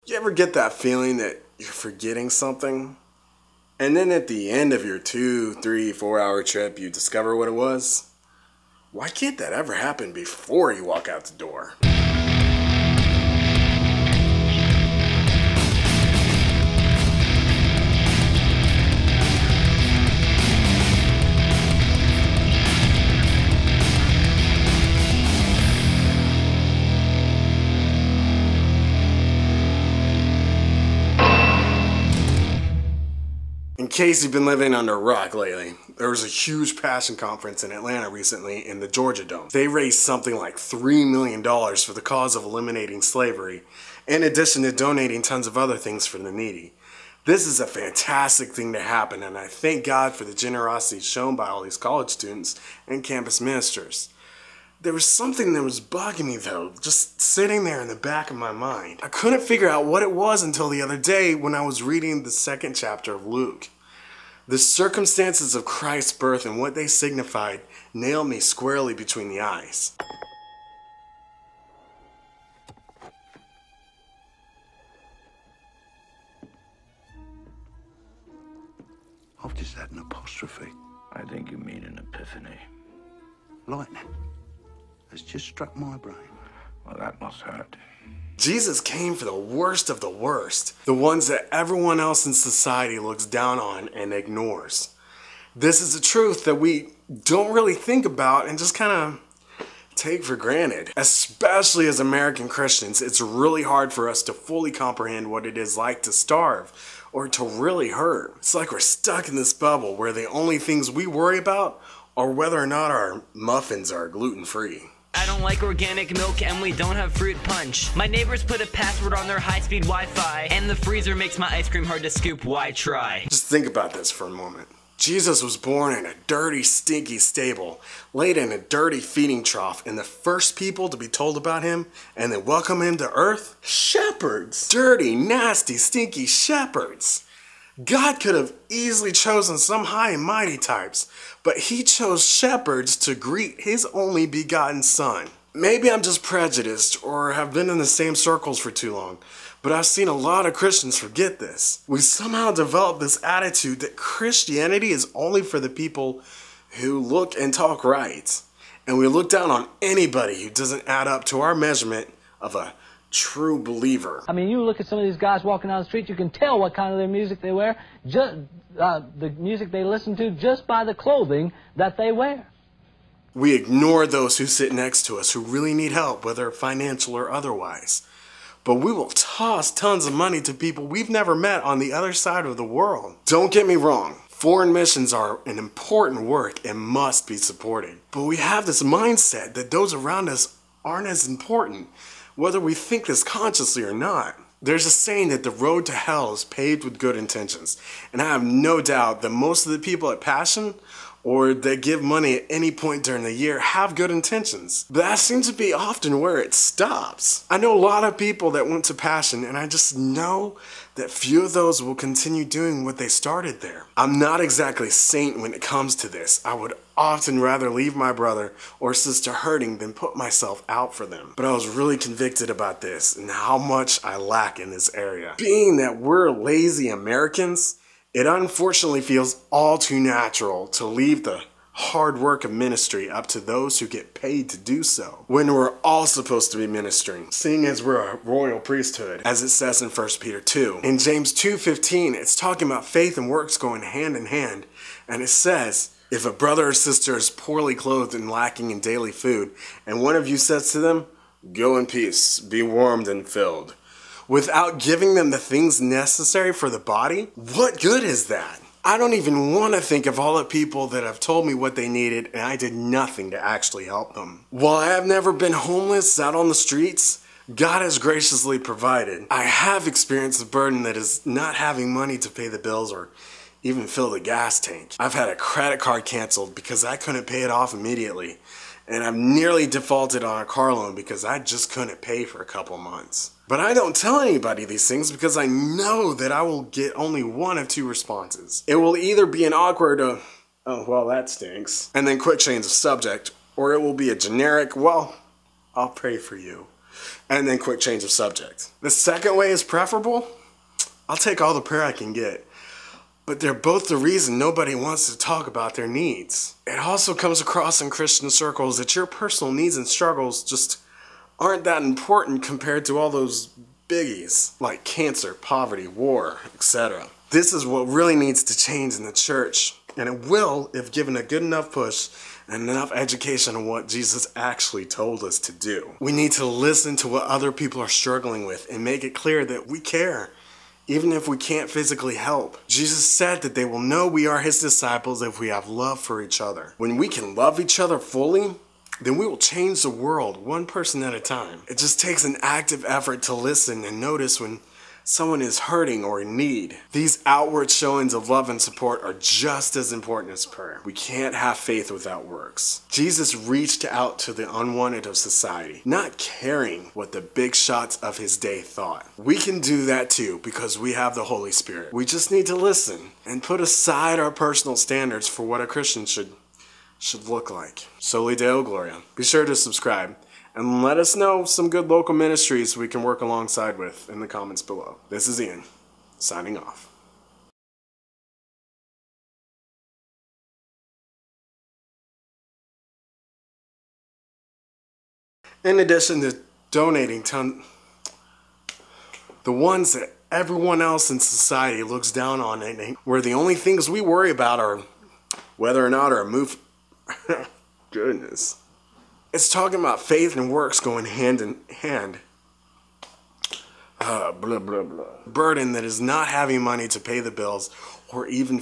You ever get that feeling that you're forgetting something? And then at the end of your 2, 3, 4 hour trip, you discover what it was? Why can't that ever happen before you walk out the door? In case you've been living under a rock lately, there was a huge passion conference in Atlanta recently in the Georgia Dome. They raised something like $3 million for the cause of eliminating slavery, in addition to donating tons of other things for the needy. This is a fantastic thing to happen, and I thank God for the generosity shown by all these college students and campus ministers. There was something that was bugging me though, just sitting there in the back of my mind. I couldn't figure out what it was until the other day when I was reading the 2nd chapter of Luke. The circumstances of Christ's birth and what they signified nailed me squarely between the eyes. I've just had an apostrophe. I think you mean an epiphany. Lightning has just struck my brain. Well, that must hurt. Jesus came for the worst of the worst, the ones that everyone else in society looks down on and ignores. This is a truth that we don't really think about and just kind of take for granted. Especially as American Christians, it's really hard for us to fully comprehend what it is like to starve or to really hurt. It's like we're stuck in this bubble where the only things we worry about are whether or not our muffins are gluten-free. I don't like organic milk and we don't have fruit punch. My neighbors put a password on their high-speed Wi-Fi, and the freezer makes my ice cream hard to scoop. Why try? Just think about this for a moment. Jesus was born in a dirty, stinky stable, laid in a dirty feeding trough, and the first people to be told about him and then welcome him to earth? Shepherds! Dirty, nasty, stinky shepherds! God could have easily chosen some high and mighty types, but he chose shepherds to greet his only begotten son. Maybe I'm just prejudiced or have been in the same circles for too long, but I've seen a lot of Christians forget this. We somehow develop this attitude that Christianity is only for the people who look and talk right, and we look down on anybody who doesn't add up to our measurement of a true believer. I mean, you look at some of these guys walking down the street, you can tell what kind of their music they wear, just the music they listen to, just by the clothing that they wear. We ignore those who sit next to us who really need help, whether financial or otherwise. But we will toss tons of money to people we've never met on the other side of the world. Don't get me wrong. Foreign missions are an important work and must be supported. But we have this mindset that those around us aren't as important, whether we think this consciously or not. There's a saying that the road to hell is paved with good intentions, and I have no doubt that most of the people at Passion or that give money at any point during the year have good intentions. But that seems to be often where it stops. I know a lot of people that went to Passion, and I just know that few of those will continue doing what they started there. I'm not exactly a saint when it comes to this. I would often rather leave my brother or sister hurting than put myself out for them. But I was really convicted about this and how much I lack in this area. Being that we're lazy Americans, it unfortunately feels all too natural to leave the hard work of ministry up to those who get paid to do so, when we're all supposed to be ministering, seeing as we're a royal priesthood, as it says in 1 Peter 2. In James 2:15, it's talking about faith and works going hand in hand, and it says, if a brother or sister is poorly clothed and lacking in daily food, and one of you says to them, go in peace, be warmed and filled, without giving them the things necessary for the body, what good is that? I don't even want to think of all the people that have told me what they needed and I did nothing to actually help them. While I have never been homeless out on the streets, God has graciously provided. I have experienced the burden that is not having money to pay the bills or even fill the gas tank. I've had a credit card canceled because I couldn't pay it off immediately. And I've nearly defaulted on a car loan because I just couldn't pay for a couple months. But I don't tell anybody these things because I know that I will get only one of two responses. It will either be an awkward, oh, well, that stinks, and then quick change of subject, or it will be a generic, well, I'll pray for you. And then quick change of subject. The second way is preferable. I'll take all the prayer I can get. But they're both the reason nobody wants to talk about their needs. It also comes across in Christian circles that your personal needs and struggles just aren't that important compared to all those biggies like cancer, poverty, war, etc. This is what really needs to change in the church, and it will if given a good enough push and enough education on what Jesus actually told us to do. We need to listen to what other people are struggling with and make it clear that we care, even if we can't physically help. Jesus said that they will know we are his disciples if we have love for each other. When we can love each other fully, then we will change the world one person at a time. It just takes an active effort to listen and notice when someone is hurting or in need. These outward showings of love and support are just as important as prayer. We can't have faith without works. Jesus reached out to the unwanted of society, not caring what the big shots of his day thought. We can do that too because we have the Holy Spirit. We just need to listen and put aside our personal standards for what a Christian should look like. Soli Deo Gloria. Be sure to subscribe and let us know some good local ministries we can work alongside with in the comments below. This is Ian, signing off. In addition to donating the ones that everyone else in society looks down on, and where the only things we worry about are whether or not our move. Goodness. It's talking about faith and works going hand in hand. Blah, blah, blah. Burden that is not having money to pay the bills or even